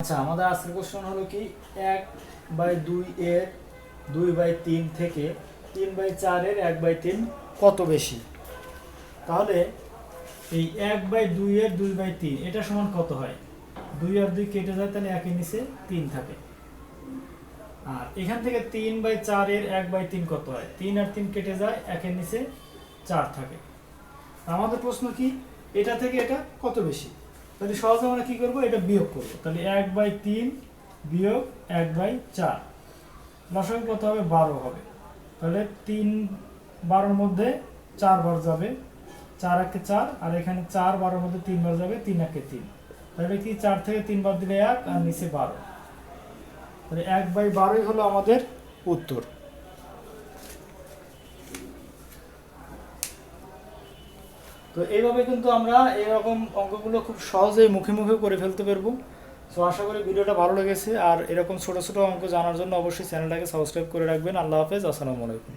আচ্ছা, আমাদের আজকের কোশ্চেন হলো কি 1/2 এর 2/3 থেকে 3/4 এর 1/3 কত বেশি। তাহলে এই 1/2 এর 2/3 এটা সমান কত হয়? 2 আর 2 কেটে যায়, তাহলে 1 এর নিচে 3 থাকে। আর এখান থেকে 3/4 এর 1/3 কত হয়? 3 আর 3 কেটে যায়, 1 এর নিচে 4 থাকে। আমাদের প্রশ্ন কি এটা থেকে এটা কত বেশি। তাহলে সহজে আমরা কি করব, এটা বিয়োগ করব। তাহলে 1/3 বিয়োগ 1/4, লসাগু কত হবে? 12 হবে। তাহলে 3 12 মধ্যে 4 বার যাবে, 4 একে 4, আর এখানে 4 12 মধ্যে 3 বার যাবে, 3 একে 3। তাহলে কি 4 থেকে 3 বার দিলে 1 আর নিচে 12। তাহলে 1/12 হলো আমাদের উত্তর। তো এইভাবে কিন্তু আমরা এরকম অঙ্কগুলো খুব সহজেই মুখে মুখে করে ফেলতে পারবো। সো আশা করি ভিডিওটা ভালো লেগেছে। আর এরকম ছোট ছোট অঙ্ক জানার জন্য অবশ্যই চ্যানেলটাকে সাবস্ক্রাইব করে রাখবেন। আল্লাহ হাফেজ, আসসালামু আলাইকুম।